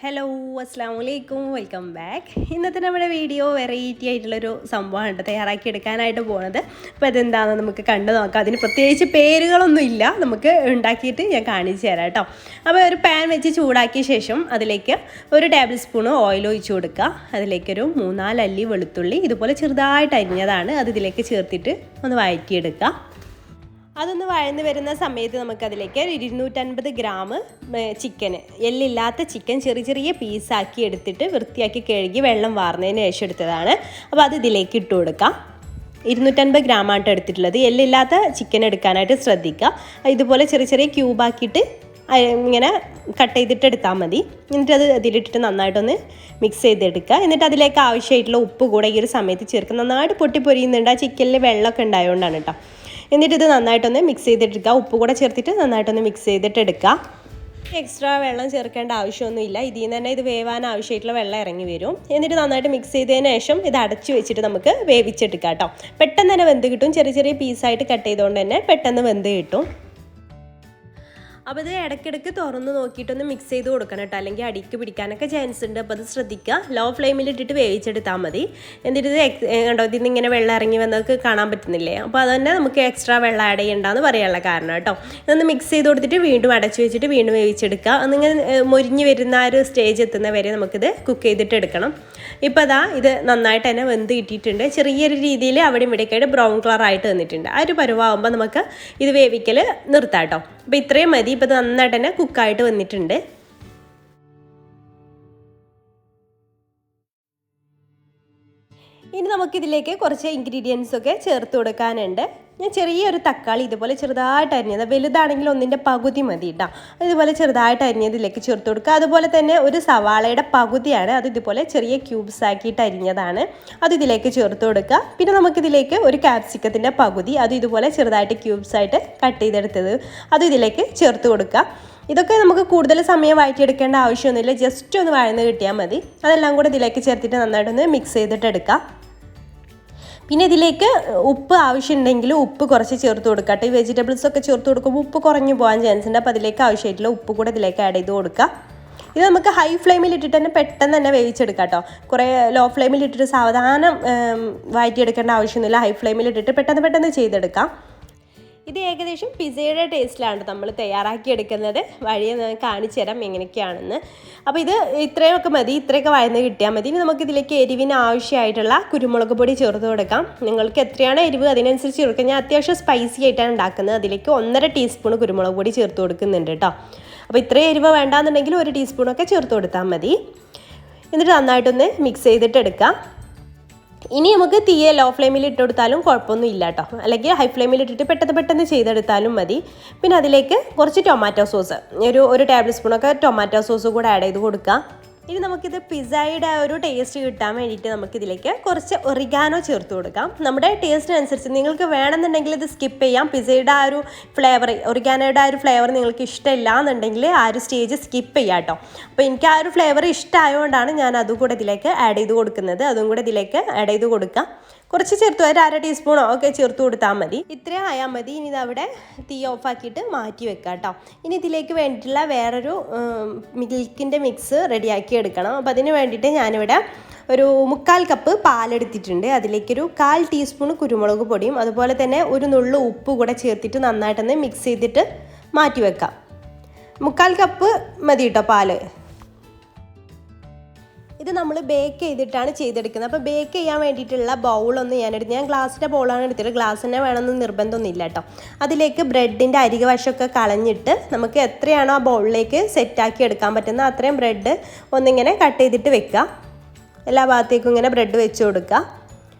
Hello അസ്സാമലൈക്കും welcome back. ഇന്നത്തെ നമ്മുടെ വീഡിയോ വെറൈറ്റി ആയിട്ടുള്ളൊരു സംഭവമാണ് തയ്യാറാക്കി എടുക്കാനായിട്ട് പോകുന്നത്. അപ്പോൾ അതെന്താണെന്ന് നമുക്ക് കണ്ടു നോക്കാം. അതിന് പ്രത്യേകിച്ച് പേരുകളൊന്നും ഇല്ല, നമുക്ക് ഉണ്ടാക്കിയിട്ട് ഞാൻ കാണിച്ചു തരാം കേട്ടോ. അപ്പോൾ ഒരു പാൻ വെച്ച് ചൂടാക്കിയ ശേഷം അതിലേക്ക് ഒരു ടേബിൾ സ്പൂണ് ഓയിൽ ഒഴിച്ച് കൊടുക്കുക. അതിലേക്കൊരു 3-4 അല്ലി വെളുത്തുള്ളി ഇതുപോലെ ചെറുതായിട്ട് അരിഞ്ഞതാണ്, അത് ഇതിലേക്ക് ചേർത്തിട്ട് ഒന്ന് വഴറ്റിയെടുക്കുക. അതൊന്ന് വഴന്ന് വരുന്ന സമയത്ത് നമുക്കതിലേക്ക് 250 ഗ്രാം ചിക്കന്, എല്ലില്ലാത്ത ചിക്കൻ ചെറിയ ചെറിയ പീസാക്കി എടുത്തിട്ട് വൃത്തിയാക്കി കഴുകി വെള്ളം വാർന്നതിന് ശേഷം എടുത്തതാണ്. അപ്പോൾ അത് ഇതിലേക്ക് ഇട്ട് കൊടുക്കാം. 250 ഗ്രാമായിട്ട് എടുത്തിട്ടുള്ളത്. എല്ലില്ലാത്ത ചിക്കൻ എടുക്കാനായിട്ട് ശ്രദ്ധിക്കുക. ഇതുപോലെ ചെറിയ ചെറിയ ക്യൂബാക്കിയിട്ട് ഇങ്ങനെ കട്ട് ചെയ്തിട്ട് എടുത്താൽ മതി. എന്നിട്ട് അത് അതിലിട്ടിട്ട് നന്നായിട്ടൊന്ന് മിക്സ് ചെയ്തെടുക്കുക. എന്നിട്ട് അതിലേക്ക് ആവശ്യമായിട്ടുള്ള ഉപ്പ് കൂടെ ഈ ഒരു സമയത്ത് ചേർക്കുക. നന്നായിട്ട് പൊട്ടിപ്പൊരിയുന്നുണ്ട്, ആ ചിക്കനിൽ വെള്ളമൊക്കെ ഉണ്ടായതുകൊണ്ടാണ് കേട്ടോ. എന്നിട്ട് ഇത് നന്നായിട്ടൊന്ന് മിക്സ് ചെയ്തിട്ടെടുക്കുക. ഉപ്പ് കൂടെ ചേർത്തിട്ട് നന്നായിട്ടൊന്ന് മിക്സ് ചെയ്തിട്ടെടുക്കുക. എക്സ്ട്രാ വെള്ളം ചേർക്കേണ്ട ആവശ്യമൊന്നുമില്ല. ഇതിൽ നിന്ന് തന്നെ ഇത് വേവാൻ ആവശ്യമായിട്ടുള്ള വെള്ളം ഇറങ്ങി വരും. എന്നിട്ട് നന്നായിട്ട് മിക്സ് ചെയ്തതിന് ശേഷം ഇത് അടച്ചു വെച്ചിട്ട് നമുക്ക് വേവിച്ചെടുക്കാം കേട്ടോ. പെട്ടെന്ന് തന്നെ വെന്ത് കിട്ടും. ചെറിയ ചെറിയ പീസായിട്ട് കട്ട് ചെയ്തുകൊണ്ട് തന്നെ പെട്ടെന്ന് വെന്ത് കിട്ടും. അപ്പോൾ ഇത് ഇടയ്ക്കിടയ്ക്ക് തുറന്ന് നോക്കിയിട്ടൊന്ന് മിക്സ് ചെയ്ത് കൊടുക്കണം കേട്ടോ, അല്ലെങ്കിൽ അടിക്ക് പിടിക്കാനൊക്കെ ചാൻസ് ഉണ്ട്. അപ്പോൾ അത് ശ്രദ്ധിക്കുക. ലോ ഫ്ലെയിമിലിട്ടിട്ട് വേവിച്ചെടുത്താൽ മതി. എന്നിട്ട് ഇത് കണ്ടോ, ഇതിൽ നിന്ന് ഇങ്ങനെ വെള്ളം ഇറങ്ങി വന്നതൊക്കെ കാണാൻ പറ്റുന്നില്ലേ? അപ്പോൾ അത് തന്നെ നമുക്ക് എക്സ്ട്രാ വെള്ളം ആഡ് ചെയ്യേണ്ടെന്ന് പറയാനുള്ള കാരണം കേട്ടോ. ഇതൊന്ന് മിക്സ് ചെയ്ത് കൊടുത്തിട്ട് വീണ്ടും അടച്ചു വെച്ചിട്ട് വീണ്ടും വേവിച്ചെടുക്കുക. എന്നിങ്ങനെ മൊരിഞ്ഞ് വരുന്ന ആ ഒരു സ്റ്റേജ് എത്തുന്ന വരെ നമുക്കിത് കുക്ക് ചെയ്തിട്ട് എടുക്കണം. ഇപ്പോൾ അതാ ഇത് നന്നായിട്ട് തന്നെ വെന്ത് കിട്ടിയിട്ടുണ്ട്. ചെറിയൊരു രീതിയിൽ അവിടെ ഇവിടേക്കായിട്ട് ബ്രൗൺ കളർ ആയിട്ട് വന്നിട്ടുണ്ട്. ആ ഒരു പരുവാകുമ്പോൾ നമുക്ക് ഇത് വേവിക്കൽ നിർത്താം കേട്ടോ. അപ്പോൾ ഇത്രയും മതി. ഇപ്പോൾ ഇത് നന്നായിട്ട് തന്നെ കുക്കായിട്ട് വന്നിട്ടുണ്ട്. ഇനി നമുക്കിതിലേക്ക് കുറച്ച് ഇൻഗ്രീഡിയൻസ് ഒക്കെ ചേർത്ത് കൊടുക്കാനുണ്ട്. ഞാൻ ചെറിയൊരു തക്കാളി ഇതുപോലെ ചെറുതായിട്ട് അരിഞ്ഞത്, വലുതാണെങ്കിൽ ഒന്നിൻ്റെ പകുതി മതി കേട്ടോ. ഇതുപോലെ ചെറുതായിട്ട് അരിഞ്ഞത് ഇതിലേക്ക് ചേർത്ത് കൊടുക്കുക. അതുപോലെ തന്നെ ഒരു സവാളയുടെ പകുതിയാണ്, അത് ഇതുപോലെ ചെറിയ ക്യൂബ്സ് ആക്കിയിട്ട് അരിഞ്ഞതാണ്, അത് ഇതിലേക്ക് ചേർത്ത് കൊടുക്കുക. പിന്നെ നമുക്കിതിലേക്ക് ഒരു ക്യാപ്സിക്കത്തിൻ്റെ പകുതി, അത് ഇതുപോലെ ചെറുതായിട്ട് ക്യൂബ്സ് ആയിട്ട് കട്ട് ചെയ്തെടുത്തത്, അത് ഇതിലേക്ക് ചേർത്ത് കൊടുക്കുക. ഇതൊക്കെ നമുക്ക് കൂടുതൽ സമയം വഴറ്റിയെടുക്കേണ്ട ആവശ്യമൊന്നുമില്ല, ജസ്റ്റ് ഒന്ന് വഴന്ന് കിട്ടിയാൽ മതി. അതെല്ലാം കൂടെ ഇതിലേക്ക് ചേർത്തിട്ട് നന്നായിട്ടൊന്ന് മിക്സ് ചെയ്തിട്ട് എടുക്കാം. പിന്നെ ഇതിലേക്ക് ഉപ്പ് ആവശ്യമുണ്ടെങ്കിൽ ഉപ്പ് കുറച്ച് ചേർത്ത് കൊടുക്കുക. ഈ വെജിറ്റബിൾസ് ഒക്കെ ചേർത്ത് കൊടുക്കുമ്പോൾ ഉപ്പ് കുറഞ്ഞു പോകാൻ ചാൻസ് ഉണ്ട്. അപ്പോൾ അതിലേക്ക് ആവശ്യമായിട്ടുള്ള ഉപ്പ് കൂടെ ഇതിലേക്ക് ആഡ് ചെയ്ത് കൊടുക്കുക. ഇത് നമുക്ക് ഹൈ ഫ്ലെയിമിൽ ഇട്ടിട്ട് തന്നെ പെട്ടെന്ന് തന്നെ വേവിച്ചെടുക്കാം കേട്ടോ. കുറേ ലോ ഫ്ലെയിമിൽ ഇട്ടിട്ട് സാവധാനം വഴറ്റിയെടുക്കേണ്ട ആവശ്യമൊന്നുമില്ല. ഹൈ ഫ്ലെയിമിൽ ഇട്ടിട്ട് പെട്ടെന്ന് ചെയ്തെടുക്കാം. ഇത് ഏകദേശം പിസയുടെ ടേസ്റ്റിലാണ് നമ്മൾ തയ്യാറാക്കിയെടുക്കുന്നത്. വഴിയെ കാണിച്ചു തരാം എങ്ങനെയൊക്കെയാണെന്ന്. അപ്പോൾ ഇത് ഇത്രയൊക്കെ മതി, ഇത്രയൊക്കെ വഴന്ന് കിട്ടിയാൽ മതി. ഇനി നമുക്കിതിലേക്ക് എരിവിന് ആവശ്യമായിട്ടുള്ള കുരുമുളക് പൊടി ചേർത്ത് കൊടുക്കാം. നിങ്ങൾക്ക് എത്രയാണോ എരിവ് അതിനനുസരിച്ച് ചേർക്കുക. ഞാൻ അത്യാവശ്യം സ്പൈസി ആയിട്ടാണ് ഉണ്ടാക്കുന്നത്. അതിലേക്ക് 1.5 ടീസ്പൂൺ കുരുമുളക് പൊടി ചേർത്ത് കൊടുക്കുന്നുണ്ട് കേട്ടോ. അപ്പോൾ ഇത്രയും എരിവ് വേണ്ടാന്നുണ്ടെങ്കിൽ 1 ടീസ്പൂണൊക്കെ ചേർത്ത് കൊടുത്താൽ മതി. എന്നിട്ട് നന്നായിട്ടൊന്ന് മിക്സ് ചെയ്തിട്ട് എടുക്കാം. ഇനി നമുക്ക് തീയെ ലോ ഫ്ലെയിമിൽ ഇട്ട് കൊടുത്താലും കുഴപ്പമൊന്നും ഇല്ല കേട്ടോ, അല്ലെങ്കിൽ ഹൈ ഫ്ലെയിമിൽ ഇട്ടിട്ട് പെട്ടെന്ന് ചെയ്തെടുത്താലും മതി. പിന്നെ അതിലേക്ക് കുറച്ച് ടൊമാറ്റോ സോസ്, ഒരു ടേബിൾ സ്പൂണൊക്കെ ടൊമാറ്റോ സോസ് കൂടെ ആഡ് ചെയ്ത് കൊടുക്കാം. ഇനി നമുക്കിത് പിസ്സയുടെ ഒരു ടേസ്റ്റ് കിട്ടാൻ വേണ്ടിയിട്ട് നമുക്കിതിലേക്ക് കുറച്ച് ഒറിഗാനോ ചേർത്ത് കൊടുക്കാം. നമ്മുടെ ടേസ്റ്റിനനുസരിച്ച് നിങ്ങൾക്ക് വേണമെന്നുണ്ടെങ്കിൽ ഇത് സ്കിപ്പ് ചെയ്യാം. പിസ്സയുടെ ആ ഒരു ഫ്ലേവർ, ഒറിഗാനോയുടെ ആ ഒരു ഫ്ലേവർ നിങ്ങൾക്ക് ഇഷ്ടമില്ല എന്നുണ്ടെങ്കിൽ ആ ഒരു സ്റ്റേജ് സ്കിപ്പ് ചെയ്യാം കേട്ടോ. അപ്പോൾ എനിക്ക് ആ ഒരു ഫ്ലേവർ ഇഷ്ടമായതുകൊണ്ടാണ് ഞാൻ അതും കൂടെ ഇതിലേക്ക് ആഡ് ചെയ്ത് കൊടുക്കുന്നത്. അതും കൂടെ ഇതിലേക്ക് ആഡ് ചെയ്ത് കൊടുക്കാം. കുറച്ച് ചേർത്ത് 1/2 ടീസ്പൂണോ ഒക്കെ ചേർത്ത് കൊടുത്താൽ മതി. ഇത്രയും ആയാൽ മതി. ഇനി ഇതവിടെ തീ ഓഫാക്കിയിട്ട് മാറ്റി വെക്കാം കേട്ടോ. ഇനി ഇതിലേക്ക് വേണ്ടിയിട്ടുള്ള വേറൊരു മിൽക്കിൻ്റെ മിക്സ് റെഡിയാക്കി എടുക്കണം. അപ്പോൾ അതിന് വേണ്ടിയിട്ട് ഞാനിവിടെ ഒരു 3/4 കപ്പ് പാലെടുത്തിട്ടുണ്ട്. അതിലേക്കൊരു 1/4 ടീസ്പൂൺ കുരുമുളക് പൊടിയും അതുപോലെ തന്നെ ഒരു നുള്ളു ഉപ്പ് കൂടെ ചേർത്തിട്ട് നന്നായിട്ടൊന്ന് മിക്സ് ചെയ്തിട്ട് മാറ്റി വെക്കാം. 3/4 കപ്പ് മതി കേട്ടോ പാല്. ഇത് നമ്മൾ ബേക്ക് ചെയ്തിട്ടാണ് ചെയ്തെടുക്കുന്നത്. അപ്പോൾ ബേക്ക് ചെയ്യാൻ വേണ്ടിയിട്ടുള്ള ബൗളൊന്നും ഞാൻ ഗ്ലാസിൻ്റെ ബൗളാണ് എടുത്തിട്ട്, ഗ്ലാസ് തന്നെ വേണമെന്ന് നിർബന്ധമൊന്നുമില്ല കേട്ടോ. അതിലേക്ക് ബ്രെഡിൻ്റെ അരിക വശമൊക്കെ കളഞ്ഞിട്ട് നമുക്ക് എത്രയാണോ ആ ബൗളിലേക്ക് സെറ്റാക്കി എടുക്കാൻ പറ്റുന്നത് അത്രയും ബ്രെഡ് ഒന്നിങ്ങനെ കട്ട് ചെയ്തിട്ട് വെക്കുക. എല്ലാ ഭാഗത്തേക്കും ഇങ്ങനെ ബ്രെഡ് വെച്ച് കൊടുക്കുക.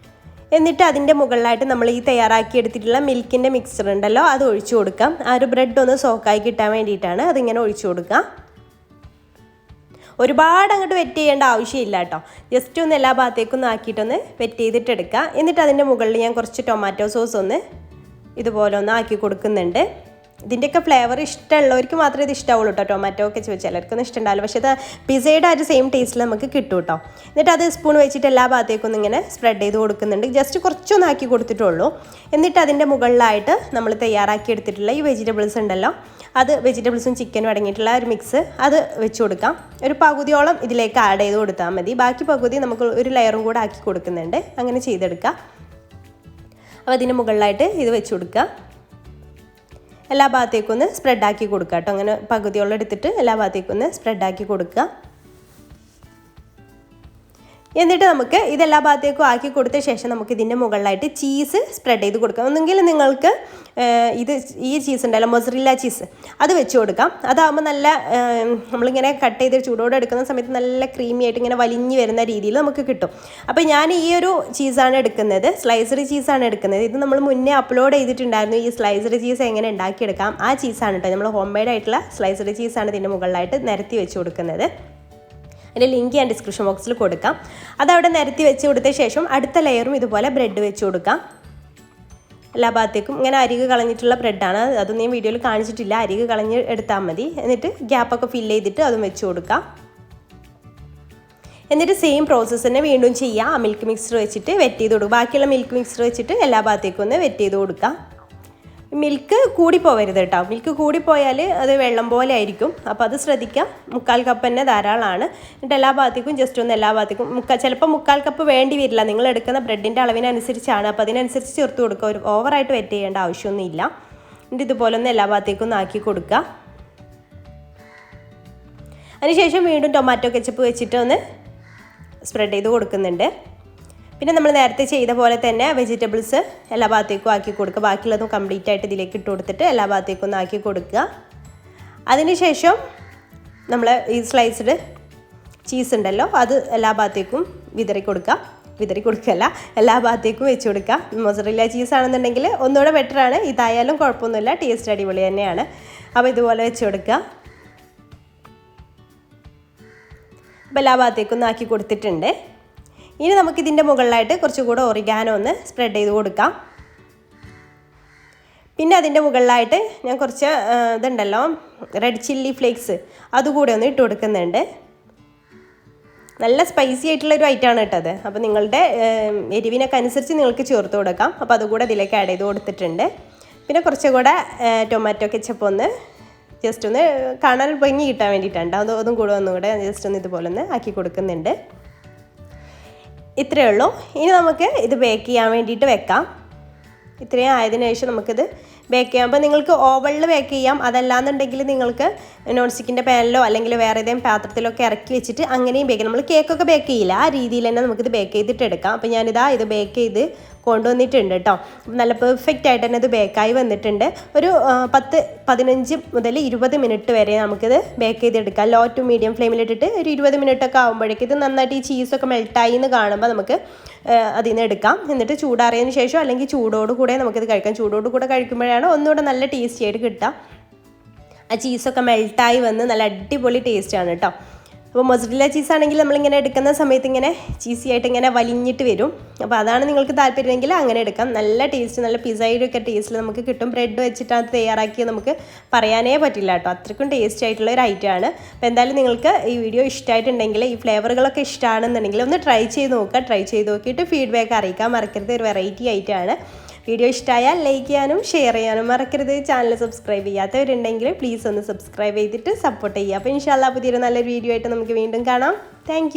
എന്നിട്ട് അതിൻ്റെ മുകളിലായിട്ട് നമ്മൾ ഈ തയ്യാറാക്കി എടുത്തിട്ടുള്ള മിൽക്കിൻ്റെ മിക്സ്ചർ ഉണ്ടല്ലോ, അത് ഒഴിച്ചു കൊടുക്കാം. ആ ഒരു ബ്രെഡ് ഒന്ന് സോക്കായി കിട്ടാൻ വേണ്ടിയിട്ടാണ് അതിങ്ങനെ ഒഴിച്ചു കൊടുക്കുക. ഒരുപാട് അങ്ങോട്ട് വെറ്റ് ചെയ്യേണ്ട ആവശ്യമില്ല കേട്ടോ. ജസ്റ്റ് ഒന്ന് എല്ലാ ഭാഗത്തേക്കൊന്ന് ആക്കിയിട്ടൊന്ന് വെറ്റ് ചെയ്തിട്ട് എടുക്കുക. എന്നിട്ട് അതിൻ്റെ മുകളിൽ ഞാൻ കുറച്ച് ടൊമാറ്റോ സോസ് ഒന്ന് ഇതുപോലെ ഒന്ന് ആക്കി കൊടുക്കുന്നുണ്ട്. ഇതിൻ്റെയൊക്കെ ഫ്ലേവർ ഇഷ്ടമുള്ളവർക്ക് മാത്രമേ ഇത് ഇഷ്ടമാവുള്ളൂ കേട്ടോ. ടൊമാറ്റോ ഒക്കെ ചിലർക്കൊന്നും ഇഷ്ടമുണ്ടാവില്ല, പക്ഷേ അത് പിസയുടെ ആ ഒരു സെയിം ടേസ്റ്റിൽ നമുക്ക് കിട്ടും കേട്ടോ. എന്നിട്ട് അത് സ്പൂൺ വെച്ചിട്ട് എല്ലാ ഭാഗത്തേക്കൊന്നും ഇങ്ങനെ സ്പ്രെഡ് ചെയ്ത് കൊടുക്കുന്നുണ്ട്. ജസ്റ്റ് കുറച്ചൊന്ന് ആക്കി കൊടുത്തിട്ടുള്ളൂ. എന്നിട്ട് അതിൻ്റെ മുകളിലായിട്ട് നമ്മൾ തയ്യാറാക്കി എടുത്തിട്ടുള്ള ഈ വെജിറ്റബിൾസ് ഉണ്ടല്ലോ അത് വെജിറ്റബിൾസും ചിക്കനും അടങ്ങിയിട്ടുള്ള ഒരു മിക്സ് അത് വെച്ച് കൊടുക്കാം. ഒരു പകുതിയോളം ഇതിലേക്ക് ആഡ് ചെയ്ത് കൊടുത്താൽ മതി. ബാക്കി പകുതി നമുക്ക് ഒരു ലെയറും കൂടെ ആക്കി കൊടുക്കുന്നുണ്ട്. അങ്ങനെ ചെയ്തെടുക്കുക. അപ്പോൾ അതിന് മുകളിലായിട്ട് ഇത് വെച്ച് കൊടുക്കുക. എല്ലാ ഭാഗത്തേക്കും ഒന്ന് സ്പ്രെഡാക്കി കൊടുക്കുക കേട്ടോ. അങ്ങനെ പകുതിയോളം എടുത്തിട്ട് എല്ലാ ഭാഗത്തേക്കും ഒന്ന് സ്പ്രെഡാക്കി കൊടുക്കുക. എന്നിട്ട് നമുക്ക് ഇതെല്ലാ ഭാഗത്തേക്കും ആക്കി കൊടുത്ത ശേഷം നമുക്ക് ഇതിൻ്റെ മുകളിലായിട്ട് ചീസ് സ്പ്രെഡ് ചെയ്ത് കൊടുക്കാം. ഒന്നെങ്കിൽ നിങ്ങൾക്ക് ഈ ചീസ് ഉണ്ടല്ലോ, മൊസറില്ല ചീസ്, അത് വെച്ച് കൊടുക്കാം. അതാകുമ്പോൾ നല്ല നമ്മളിങ്ങനെ കട്ട് ചെയ്ത് ചൂടോടെ എടുക്കുന്ന സമയത്ത് നല്ല ക്രീമി ആയിട്ട് ഇങ്ങനെ വലിഞ്ഞ് വരുന്ന രീതിയിൽ നമുക്ക് കിട്ടും. അപ്പോൾ ഞാൻ ഈ ഒരു ചീസാണ് എടുക്കുന്നത്, സ്ലൈസറി ചീസാണ് എടുക്കുന്നത്. ഇത് നമ്മൾ മുന്നേ അപ്ലോഡ് ചെയ്തിട്ടുണ്ടായിരുന്നു, ഈ സ്ലൈസറി ചീസ് എങ്ങനെ ഉണ്ടാക്കിയെടുക്കാം. ആ ചീസാണ് കേട്ടോ, നമ്മൾ ഹോം മെയ്ഡ് ആയിട്ടുള്ള സ്ലൈസറി ചീസാണ് ഇതിൻ്റെ മുകളിലായിട്ട് നിരത്തി വെച്ച് കൊടുക്കുന്നത്. അതിൻ്റെ ലിങ്ക് ഞാൻ ഡിസ്ക്രിപ്ഷൻ ബോക്സിൽ കൊടുക്കാം. അതവിടെ നിരത്തി വെച്ച് കൊടുത്ത ശേഷം അടുത്ത ലെയറും ഇതുപോലെ ബ്രെഡ് വെച്ച് കൊടുക്കാം. എല്ലാ ഭാഗത്തേക്കും ഇങ്ങനെ അരികു കളഞ്ഞിട്ടുള്ള ബ്രെഡാണ്, അതൊന്നും ഞാൻ വീഡിയോയിൽ കാണിച്ചിട്ടില്ല. അരികു കളഞ്ഞ് എടുത്താൽ മതി. എന്നിട്ട് ഗ്യാപ്പൊക്കെ ഫില്ല് ചെയ്തിട്ട് അതും വെച്ച് കൊടുക്കാം. എന്നിട്ട് സെയിം പ്രോസസ്സ് തന്നെ വീണ്ടും ചെയ്യാം. മിൽക്ക് മിക്സർ വെച്ചിട്ട് വെറ്റ് ചെയ്ത് കൊടുക്കുക. ബാക്കിയുള്ള മിൽക്ക് മിക്സർ വെച്ചിട്ട് എല്ലാ ഭാഗത്തേക്കും ഒന്ന് വെറ്റ് ചെയ്ത് കൊടുക്കാം. മിൽക്ക് കൂടിപ്പോവരുത് കേട്ടോ. മിൽക്ക് കൂടിപ്പോയാൽ അത് വെള്ളം പോലെ ആയിരിക്കും. അപ്പോൾ അത് ശ്രദ്ധിക്കാം. 3/4 കപ്പ് തന്നെ ധാരാളമാണ്. എന്നിട്ട് എല്ലാ ഭാഗത്തേക്കും ജസ്റ്റ് ഒന്ന് എല്ലാ ഭാഗത്തേക്കും ചിലപ്പോൾ 3/4 കപ്പ് വേണ്ടി വരില്ല, നിങ്ങൾ എടുക്കുന്ന ബ്രെഡിൻ്റെ അളവിനനുസരിച്ചാണ്. അപ്പോൾ അതിനനുസരിച്ച് ചേർത്ത് കൊടുക്കുക. ഒരു ഓവറായിട്ട് വെറ്റ് ചെയ്യേണ്ട ആവശ്യമൊന്നുമില്ല. എന്നിട്ട് ഇതുപോലെ ഒന്ന് എല്ലാ ഭാഗത്തേക്കും ഒന്ന് ആക്കി കൊടുക്കുക. അതിനുശേഷം വീണ്ടും ടൊമാറ്റോ കെച്ചപ്പ് വെച്ചിട്ട് ഒന്ന് സ്പ്രെഡ് ചെയ്ത് കൊടുക്കുന്നുണ്ട്. പിന്നെ നമ്മൾ നേരത്തെ ചെയ്ത പോലെ തന്നെ വെജിറ്റബിൾസ് എല്ലാ ഭാഗത്തേക്കും ആക്കി കൊടുക്കുക. ബാക്കിയുള്ളതും കംപ്ലീറ്റ് ആയിട്ട് ഇതിലേക്ക് ഇട്ട് കൊടുത്തിട്ട് എല്ലാ ഭാഗത്തേക്കും ഒന്ന് ആക്കി കൊടുക്കുക. അതിനുശേഷം നമ്മൾ ഈ സ്ലൈസ്ഡ് ചീസ് ഉണ്ടല്ലോ, അത് എല്ലാ ഭാഗത്തേക്കും വിതറി കൊടുക്കുകയല്ല, എല്ലാ ഭാഗത്തേക്കും വെച്ച് കൊടുക്കുക. മൊസറല്ല ചീസാണെന്നുണ്ടെങ്കിൽ ഒന്നുകൂടെ ബെറ്ററാണ്. ഇതായാലും കുഴപ്പമൊന്നുമില്ല, ടേസ്റ്റ് അടിപൊളി തന്നെയാണ്. അപ്പോൾ ഇതുപോലെ വെച്ച് കൊടുക്കുക. അപ്പോൾ എല്ലാ ഭാഗത്തേക്കും ഒന്ന് ആക്കി കൊടുത്തിട്ടുണ്ട്. ഇനി നമുക്കിതിൻ്റെ മുകളിലായിട്ട് കുറച്ചുകൂടെ ഒറിഗാനോ ഒന്ന് സ്പ്രെഡ് ചെയ്ത് കൊടുക്കാം. പിന്നെ അതിൻ്റെ മുകളിലായിട്ട് ഞാൻ കുറച്ച് ഇതുണ്ടല്ലോ, റെഡ് ചില്ലി ഫ്ലേക്സ്, അതുകൂടെ ഒന്ന് ഇട്ട് കൊടുക്കുന്നുണ്ട്. നല്ല സ്പൈസി ആയിട്ടുള്ളൊരു ഐറ്റമാണ് കേട്ടത്. അപ്പോൾ നിങ്ങളുടെ എരിവിനൊക്കെ അനുസരിച്ച് നിങ്ങൾക്ക് ചേർത്ത് കൊടുക്കാം. അപ്പോൾ അതുകൂടെ ഇതിലേക്ക് ആഡ് ചെയ്ത് കൊടുത്തിട്ടുണ്ട്. പിന്നെ കുറച്ചുകൂടെ ടൊമാറ്റോ കെച്ചപ്പ് ഒന്ന് ജസ്റ്റ് ഒന്ന് കാണാൻ ഭംഗി കിട്ടാൻ വേണ്ടിയിട്ടുണ്ട്. അതും കൂടെ ഒന്നുകൂടെ ജസ്റ്റ് ഒന്ന് ഇതുപോലെ ഒന്ന് ആക്കി കൊടുക്കുന്നുണ്ട്. ഇത്രയേ ഉള്ളൂ. ഇനി നമുക്ക് ഇത് ബേക്ക് ചെയ്യാൻ വേണ്ടിയിട്ട് വെക്കാം. ഇത്രയും ആയതിനു ശേഷം നമുക്കിത് ബേക്ക് ചെയ്യാം. അപ്പോൾ നിങ്ങൾക്ക് ഓവനിൽ ബേക്ക് ചെയ്യാം. അതല്ലാന്നുണ്ടെങ്കിൽ നിങ്ങൾക്ക് നോൺ സ്റ്റിക്കിൻ്റെ പാനിലോ അല്ലെങ്കിൽ വേറെ ഏതെങ്കിലും പാത്രത്തിലൊക്കെ ഇറക്കി വെച്ചിട്ട് അങ്ങനെയും ബേക്ക് ചെയ്യാം. നമ്മൾ കേക്കൊക്കെ ബേക്ക് ചെയ്യില്ല, ആ രീതിയിൽ തന്നെ നമുക്കിത് ബേക്ക് ചെയ്തിട്ട് എടുക്കാം. അപ്പോൾ ഞാനിതാ ഇത് ബേക്ക് ചെയ്ത് കൊണ്ടുവന്നിട്ടുണ്ട് കേട്ടോ. നല്ല പെർഫെക്റ്റ് ആയിട്ട് തന്നെ ഇത് ബേക്കായി വന്നിട്ടുണ്ട്. ഒരു 15 മുതൽ 20 മിനിറ്റ് വരെ നമുക്കിത് ബേക്ക് ചെയ്തെടുക്കാം. ലോ ടു മീഡിയം ഫ്ലെയിമിലിട്ടിട്ട് ഒരു 20 മിനിറ്റൊക്കെ ആകുമ്പോഴേക്കും ഇത് നന്നായിട്ട് ഈ ചീസൊക്കെ മെൽട്ടായി എന്ന് കാണുമ്പോൾ നമുക്ക് അതിൽ നിന്ന് എടുക്കാം. എന്നിട്ട് ചൂടാറിയതിന് ശേഷം അല്ലെങ്കിൽ ചൂടോട് കൂടെ നമുക്കിത് കഴിക്കാം. ചൂടോട് കൂടെ കഴിക്കുമ്പോഴാണ് ഒന്നുകൂടെ നല്ല ടേസ്റ്റി ആയിട്ട് കിട്ടുക. ആ ചീസൊക്കെ മെൽട്ടായി വന്ന് നല്ല അടിപൊളി ടേസ്റ്റാണ് കേട്ടോ. അപ്പോൾ മൊസറല്ല ചീസാണെങ്കിൽ നമ്മളിങ്ങനെ എടുക്കുന്ന സമയത്ത് ഇങ്ങനെ ചീസി ആയിട്ട് ഇങ്ങനെ വലിഞ്ഞിട്ട് വരും. അപ്പോൾ അതാണ് നിങ്ങൾക്ക് താല്പര്യമെങ്കിൽ അങ്ങനെ എടുക്കാം. നല്ല ടേസ്റ്റ്, നല്ല പിസയുടെ ഒക്കെ ടേസ്റ്റിൽ നമുക്ക് കിട്ടും. ബ്രെഡ് വെച്ചിട്ടാണ് തയ്യാറാക്കിയത്, നമുക്ക് പറയാനേ പറ്റില്ല കേട്ടോ. അത്രയ്ക്കും ടേസ്റ്റ് ആയിട്ടുള്ള ഒരു ഐറ്റമാണ്. അപ്പോൾ എന്തായാലും നിങ്ങൾക്ക് ഈ വീഡിയോ ഇഷ്ടമായിട്ടുണ്ടെങ്കിൽ, ഈ ഫ്ലേവറുകളൊക്കെ ഇഷ്ടമാണെന്നുണ്ടെങ്കിൽ ഒന്ന് ട്രൈ ചെയ്ത് നോക്കുക. ട്രൈ ചെയ്ത് നോക്കിയിട്ട് ഫീഡ്ബാക്ക് അറിയിക്കാൻ മറക്കരുത്. ഒരു വെറൈറ്റി ഐറ്റമാണ്. വീഡിയോ ഇഷ്ടമായാൽ ലൈക്ക് ചെയ്യാനും ഷെയർ ചെയ്യാനും മറക്കരുത്. ചാനൽ സബ്സ്ക്രൈബ് ചെയ്യാത്തവരുണ്ടെങ്കിൽ പ്ലീസ് ഒന്ന് സബ്സ്ക്രൈബ് ചെയ്തിട്ട് സപ്പോർട്ട് ചെയ്യുക. അപ്പോൾ ഇൻഷാല്ലാ പുതിയൊരു നല്ലൊരു വീഡിയോ ആയിട്ട് നമുക്ക് വീണ്ടും കാണാം. താങ്ക്